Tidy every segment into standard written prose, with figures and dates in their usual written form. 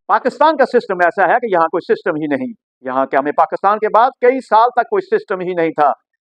पाकिस्तान का सिस्टम ऐसा है कि यहाँ कोई सिस्टम ही नहीं। यहाँ क्या हमें पाकिस्तान के बाद कई साल तक कोई सिस्टम ही नहीं था,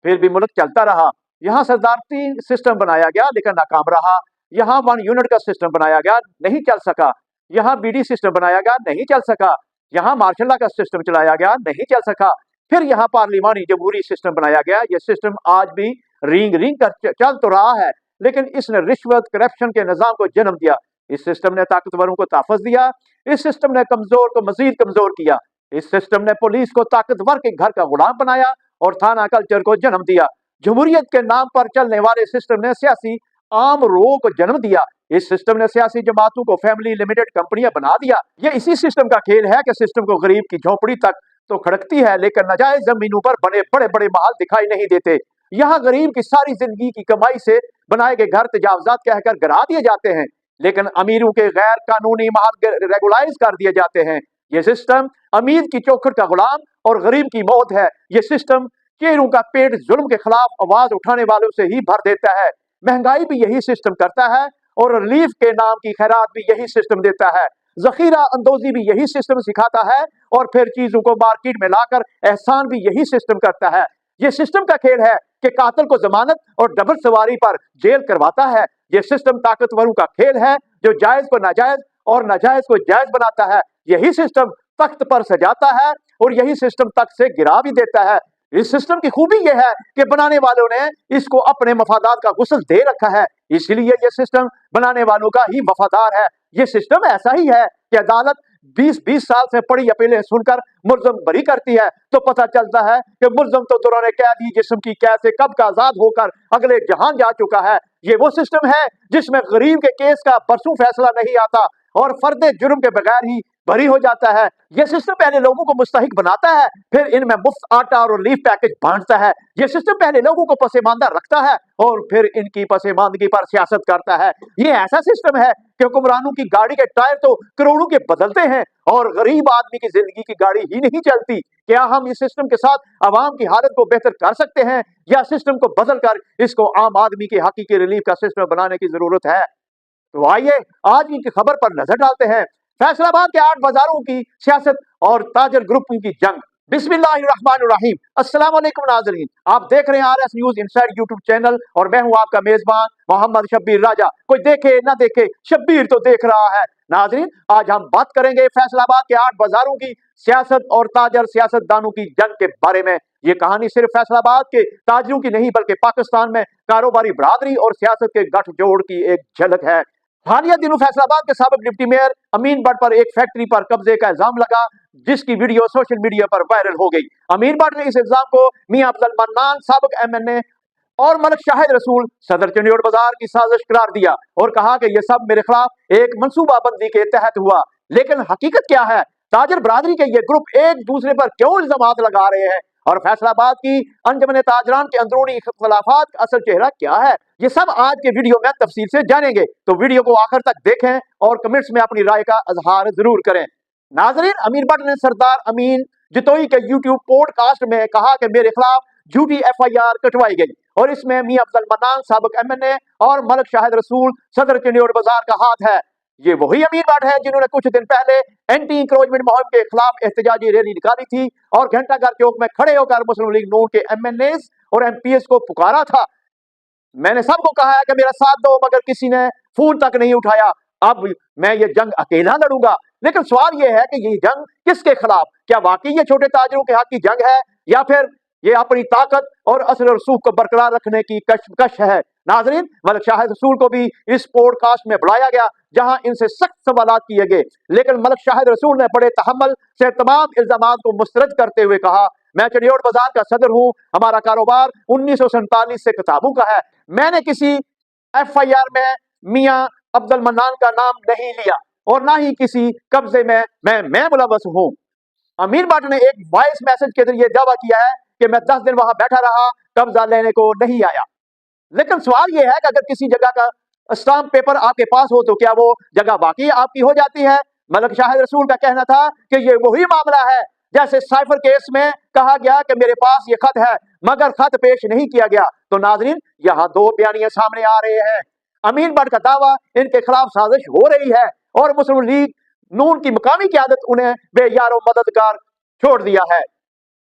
फिर भी मुल्क चलता रहा। यहाँ सदारती सिस्टम बनाया गया लेकिन नाकाम रहा। यहाँ 1 यूनिट का सिस्टम बनाया गया, नहीं चल सका। यहाँ बीडी सिस्टम बनाया गया, नहीं चल सका। यहाँ मार्शल लॉ का सिस्टम चलाया गया, नहीं चल सका। फिर यहाँ पार्लिमानी जमहूरी सिस्टम बनाया गया। ये सिस्टम आज भी रिंग रिंग कर चल तो रहा है, लेकिन इसने रिश्वत करप्शन के निजाम को जन्म दिया। इस सिस्टम ने ताकतवरों को तहफ़्फ़ुज़ दिया। इस सिस्टम ने कमजोर को मजीद कमजोर किया। इस सिस्टम ने पुलिस को ताकतवर के घर का गुलाम बनाया और थाना कल्चर को जन्म दिया। जमहूरियत के नाम पर चलने वाले सिस्टम ने सियासी आम रोह को जन्म दिया। इस सिस्टम ने सियासी जमातों को फैमिली लिमिटेड कंपनियां बना दिया। ये इसी सिस्टम का खेल है कि सिस्टम को गरीब की झोपड़ी तक तो खड़कती है, लेकिन नाजायज जमीनों पर बने बड़े बड़े महल दिखाई नहीं देते। यहाँ गरीब की सारी जिंदगी की कमाई से बनाए गए घर तजावजात कहकर गिरा दिए जाते हैं, लेकिन अमीरों के गैर कानूनी महल रेगुलाइज कर दिए जाते हैं। ये सिस्टम अमीर की चौखट का गुलाम और गरीब की मौत है। ये सिस्टम चेहरों का पेट जुल्म के खिलाफ आवाज उठाने वालों से ही भर देता है। महंगाई भी यही सिस्टम करता है और रिलीफ के नाम की खैरात भी यही सिस्टम देता है। जखीरा अंदोजी भी यही सिस्टम सिखाता है और फिर चीजों को मार्केट में लाकर एहसान भी यही सिस्टम करता है। ये सिस्टम का खेल है कि कातिल को जमानत और डबल सवारी पर जेल करवाता है। ये सिस्टम ताकतवरों का खेल है जो जायज को नाजायज और नाजायज को जायज बनाता है। यही सिस्टम तख्त पर सजाता है और यही सिस्टम तख्त से गिरा भी देता है। इस सिस्टम की खूबी यह है कि बनाने वालों ने इसको अपने मफादात का गुस्ल दे रखा है, इसलिए यह सिस्टम बनाने वालों का ही वफादार है। यह सिस्टम ऐसा ही है कि अदालत 20-20 साल से पड़ी अपीलें सुनकर मुल्ज़म बरी करती है तो पता चलता है कि मुल्ज़म तो दौरान कैदी जिस्म की कैद से कब का आजाद होकर अगले जहान जा चुका है। ये वो सिस्टम है जिसमें गरीब के केस का परसों फैसला नहीं आता और फर्द जुर्म के बगैर ही बरी हो जाता है। यह सिस्टम पहले लोगों को मुस्तहिक बनाता है, फिर इनमें मुफ्त आटा और रिलीफ पैकेज बांटता है। यह सिस्टम पहले लोगों को पसेमानदा रखता है और फिर इनकी पसेमानदगी पर सियासत करता है। ये ऐसा सिस्टम है कि हुक्मरानों की गाड़ी के टायर तो करोड़ों के बदलते हैं और गरीब आदमी की जिंदगी की गाड़ी ही नहीं चलती। क्या हम इस सिस्टम के साथ आवाम की हालत को बेहतर कर सकते हैं या सिस्टम को बदल कर इसको आम आदमी की हकीकी रिलीफ का सिस्टम बनाने की जरूरत है? तो आइए आज की खबर पर नजर डालते हैं। फैसलाबाद के 8 बाजारों की सियासत और ताजर ग्रुपों की जंग। बिस्मिल्लाहिर्रहमानिर्रहीम। अस्सलाम वालेकुम नाज़रीन, आप देख रहे हैं RS news inside YouTube channel और मैं हूं आपका मेजबान मोहम्मद शब्बीर राजा। कोई देखे ना देखे, शब्बीर तो देख रहा है। नाज़रीन, आज हम बात करेंगे फैसलाबाद के 8 बाजारों की सियासत और ताजर सियासतदानों की जंग के बारे में। ये कहानी सिर्फ फैसलाबाद के ताजरों की नहीं बल्कि पाकिस्तान में कारोबारी बरादरी और सियासत के गठजोड़ की एक झलक है। हालिया दिनों फैसलाबाद के साबिक डिप्टी मेयर अमीन भट्ट पर एक फैक्ट्री पर कब्जे का इल्जाम लगा, जिसकी वीडियो सोशल मीडिया पर वायरल हो गई। अमीन भट्ट ने इस इल्जाम को मियां अब्दुल मन्नान साबिक MNA और मलिक शाहिद रसूल सदर चंडियोड़ बाजार की साजिश करार दिया और कहा कि यह सब मेरे खिलाफ एक मंसूबाबंदी के तहत हुआ। लेकिन हकीकत क्या है? ताजर बरादरी के ये ग्रुप एक दूसरे पर क्यों इल्जामात लगा रहे हैं और फैसलाबाद की अंजमन ताजरान के अंदरूनी इख्तलाफात का असल चेहरा क्या है? ये सब आज के वीडियो में तफसील से जानेंगे, तो वीडियो को आखिर तक देखें और कमेंट्स में अपनी राय का इजहार जरूर करें। नाजरीन, अमीन भट्ट ने सरदार अमीन जितोई के यूट्यूब पॉडकास्ट में कहा कि मेरे खिलाफ झूठी FIR कटवाई गई और इसमें मियां अब्दुल मन्नान साबिक MNA और मलिक शाहिद रसूल सदर चंडियोड़ बाजार का हाथ है। ये वही अमीन भट्ट है जिन्होंने कुछ दिन पहले एंटी इंक्रोचमेंट मुहिम के खिलाफ एहतजाजी रैली निकाली थी और घंटाघर चौक में खड़े होकर मुस्लिम लीग नून के MNAs और MPs को पुकारा था। मैंने सबको कहा है कि मेरा साथ दो, मगर किसी ने फोन तक नहीं उठाया। अब मैं ये जंग अकेला लड़ूंगा। लेकिन सवाल ये है कि ये जंग किसके खिलाफ? क्या वाकई ये छोटे ताजरों के हक की जंग है या फिर ये अपनी ताकत और असर रसूख को बरकरार रखने की कशमकश है? नाजरीन, मलिक शाहिद रसूल को भी इस पॉडकास्ट में बुलाया गया जहां इनसे सख्त सवालात किए गए, लेकिन मलिक शाहिद रसूल ने बड़े तहम्मुल से तमाम इल्जामात को मुस्तरद करते हुए कहा, मैं चंडियोड़ बाजार का सदर हूं, हमारा कारोबार 1947 से किताबों का है। मैंने किसी FIR में मियां अब्दुल मन्नान का नाम नहीं लिया और ना ही किसी कब्जे में मैं मुलव्वस हूं। अमीन भट्ट ने एक वॉइस मैसेज के जरिए दावा किया है कि मैं 10 दिन वहां बैठा रहा, कब्जा लेने को नहीं आया। लेकिन सवाल यह है कि अगर किसी जगह का स्टाम्प पेपर आपके पास हो तो क्या वो जगह वाकई आपकी हो जाती है? मलिक शाहिद रसूल का कहना था कि ये वही मामला है जैसे साइफर केस में कहा गया कि मेरे पास ये खत है मगर खत पेश नहीं किया गया। तो नाजरीन, यहाँ 2 बयानियां सामने आ रहे हैं। अमीन भट्ट का दावा इनके खिलाफ साजिश हो रही है और मुस्लिम लीग नून की मुकामी क़यादत उन्हें बेयारो मददगार छोड़ दिया है।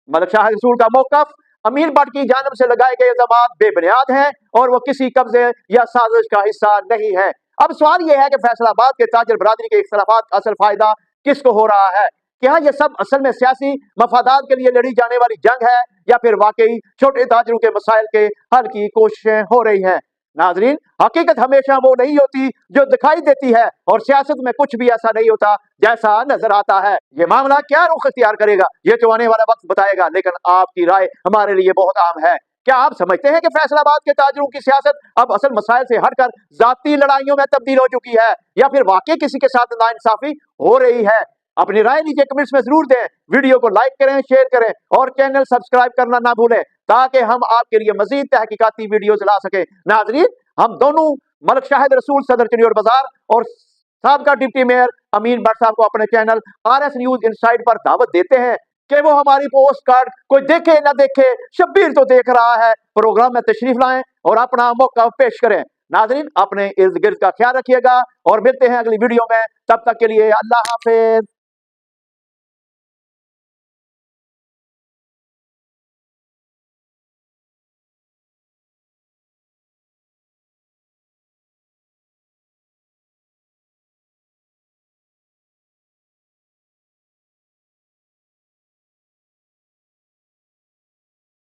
मलिक शाहिद रसूल का मौक़िफ़ अमीर भट्ट की जानिब से लगाए गए इल्ज़ामात बेबुनियाद हैं और वो किसी कब्ज़े या साजिश का हिस्सा नहीं है। अब सवाल यह है कि फैसलाबाद के ताजर बरादरी के इख्तिलाफात का असल फायदा किसको हो रहा है? क्या ये सब असल में सियासी मफादात के लिए लड़ी जाने वाली जंग है या फिर वाकई छोटे ताजरों के मसाइल के हल की कोशिशें हो रही हैं? नाजरीन, हकीकत हमेशा वो नहीं होती जो दिखाई देती है और सियासत में कुछ भी ऐसा नहीं होता जैसा नजर आता है। ये मामला क्या रुख इख्तियार करेगा ये तो आने वाला वक्त बताएगा, लेकिन आपकी राय हमारे लिए बहुत अहम है। क्या आप समझते हैं कि फैसलाबाद के ताजरों की सियासत अब असल मसाइल से हटकर जाती लड़ाइयों में तब्दील हो चुकी है या फिर वाकई किसी के साथ नाइंसाफी हो रही है? अपनी राय नीचे कमेंट्स में जरूर दें। वीडियो को लाइक करें, शेयर करें और चैनल सब्सक्राइब करना ना भूलें ताकि हम आपके लिए मजीद तहकीकाती वीडियोस ला सके। नाजरीन, हम दोनों मलिक शाहिद रसूल सदर चिड़ियोर बाजार और साबका डिप्टी मेयर अमीन भट्ट साहब को अपने चैनल RS न्यूज इनसाइड पर दावत देते हैं कि वो हमारी पोस्ट कार्ड कोई देखे ना देखे, शब्बीर तो देख रहा है, प्रोग्राम में तशरीफ लाएं और अपना मौका पेश करें। नाजरीन, अपने इर्द गिर्द का ख्याल रखिएगा और मिलते हैं अगली वीडियो में। तब तक के लिए अल्लाह हाफिज।